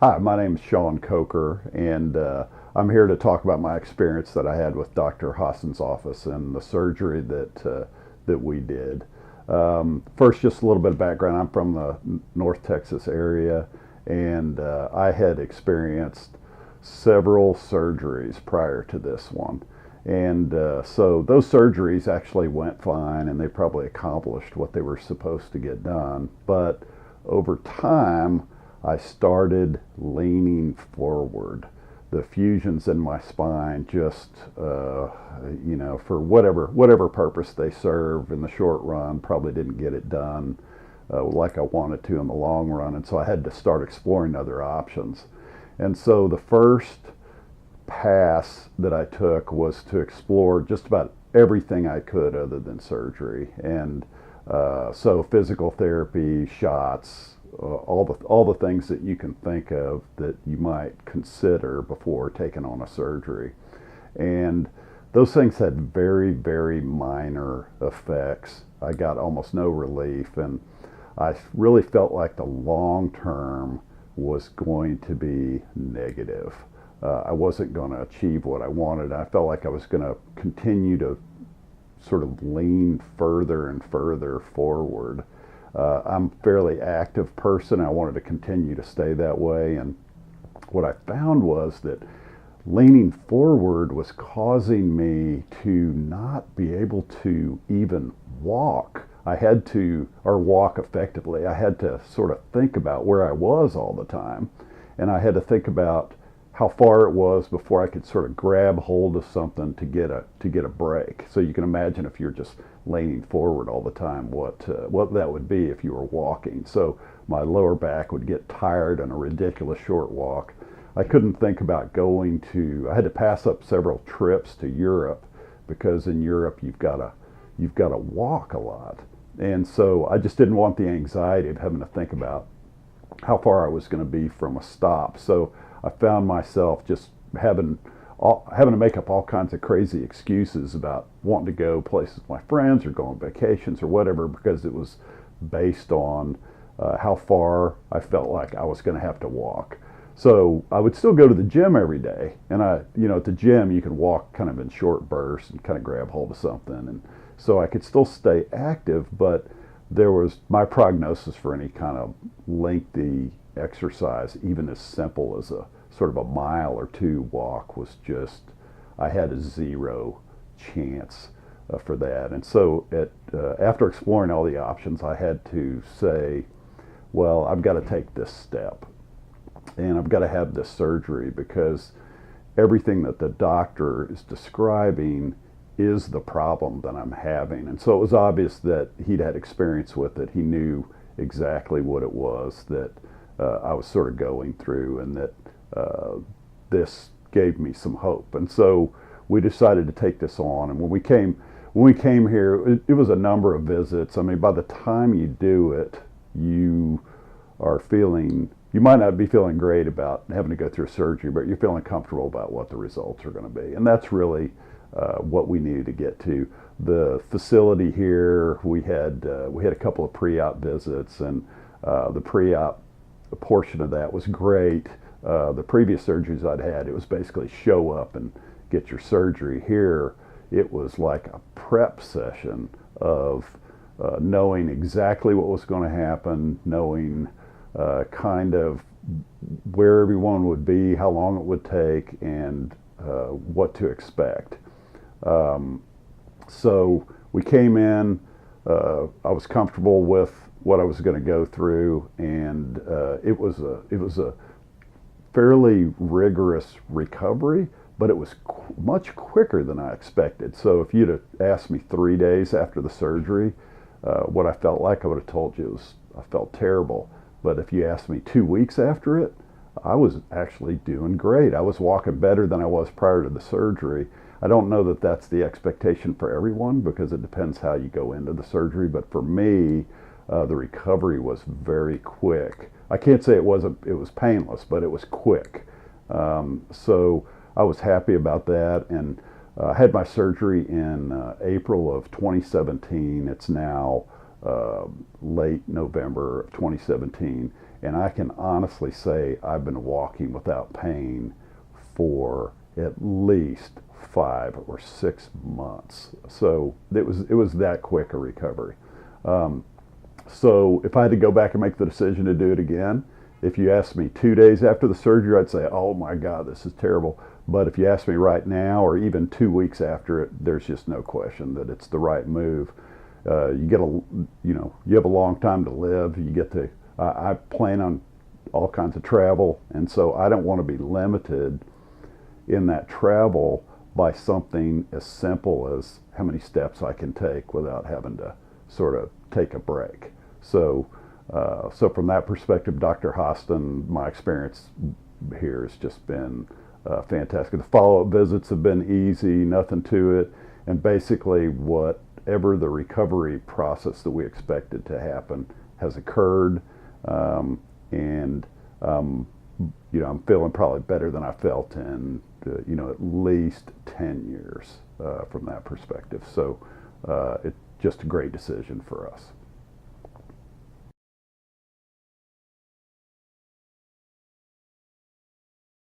Hi, my name is Shawn Coker, and I'm here to talk about my experience that I had with Dr. Hassan's office and the surgery that we did. First, just a little bit of background. I'm from the North Texas area, and I had experienced several surgeries prior to this one. And so those surgeries actually went fine, and they probably accomplished what they were supposed to get done. But over time, I started leaning forward. The fusions in my spine just, for whatever purpose they serve in the short run, probably didn't get it done like I wanted to in the long run. And so I had to start exploring other options. And so the first pass that I took was to explore just about everything I could other than surgery. And so physical therapy, shots, all the things that you can think of that you might consider before taking on a surgery. And those things had very minor effects. I got almost no relief, and I really felt like the long term was going to be negative. I wasn't going to achieve what I wanted. I felt like I was going to continue to sort of lean further and further forward. I'm a fairly active person. I wanted to continue to stay that way. And what I found was that leaning forward was causing me to not be able to even walk. I had to, or walk effectively. I had to sort of think about where I was all the time. And I had to think about how far it was before I could sort of grab hold of something to get a break. So you can imagine if you're just leaning forward all the time, what that would be if you were walking. So my lower back would get tired on a ridiculous short walk. I couldn't think about going to. I had to pass up several trips to Europe because in Europe you've got to walk a lot, and so I just didn't want the anxiety of having to think about how far I was going to be from a stop. So I found myself just having to make up all kinds of crazy excuses about wanting to go places with my friends or go on vacations or whatever because it was based on how far I felt like I was going to have to walk. So I would still go to the gym every day, and at the gym you could walk kind of in short bursts and kind of grab hold of something, and so I could still stay active, but there was my prognosis for any kind of lengthy exercise, even as simple as a sort of a mile or two walk, was just, I had a zero chance for that. And so after exploring all the options, I had to say, well, I've got to take this step and I've got to have this surgery because everything that the doctor is describing is the problem that I'm having. And so it was obvious that he'd had experience with it. He knew exactly what it was that I was sort of going through, and that this gave me some hope. And so we decided to take this on. And when we came here, it was a number of visits. I mean, by the time you do it, you might not be feeling great about having to go through surgery, but you're feeling comfortable about what the results are going to be. And that's really what we needed to get to. The facility here, we had a couple of pre-op visits, and the pre-op portion of that was great. The previous surgeries I'd had, it was basically show up and get your surgery. Here, it was like a prep session of knowing exactly what was going to happen, knowing kind of where everyone would be, how long it would take, and what to expect. So we came in. I was comfortable with what I was going to go through, and it was a fairly rigorous recovery, but it was much quicker than I expected. So if you'd have asked me 3 days after the surgery what I felt like, I would have told you I felt terrible. But if you asked me 2 weeks after it, I was actually doing great. I was walking better than I was prior to the surgery. I don't know that that's the expectation for everyone because it depends how you go into the surgery. But for me, the recovery was very quick. I can't say it was painless, but it was quick. So I was happy about that, and I had my surgery in April of 2017. It's now late November of 2017, And I can honestly say I've been walking without pain for at least 5 or 6 months. So it was that quick a recovery. So if I had to go back and make the decision to do it again, if you asked me 2 days after the surgery, I'd say, oh my God, this is terrible. But if you ask me right now, or even 2 weeks after it, there's just no question that it's the right move. You have a long time to live. You get to, I plan on all kinds of travel, and so I don't want to be limited in that travel by something as simple as how many steps I can take without having to sort of take a break. So from that perspective, Dr. Hostin, my experience here has just been fantastic. The follow-up visits have been easy, nothing to it, and basically whatever the recovery process that we expected to happen has occurred, and I'm feeling probably better than I felt in at least 10 years from that perspective. So it's just a great decision for us.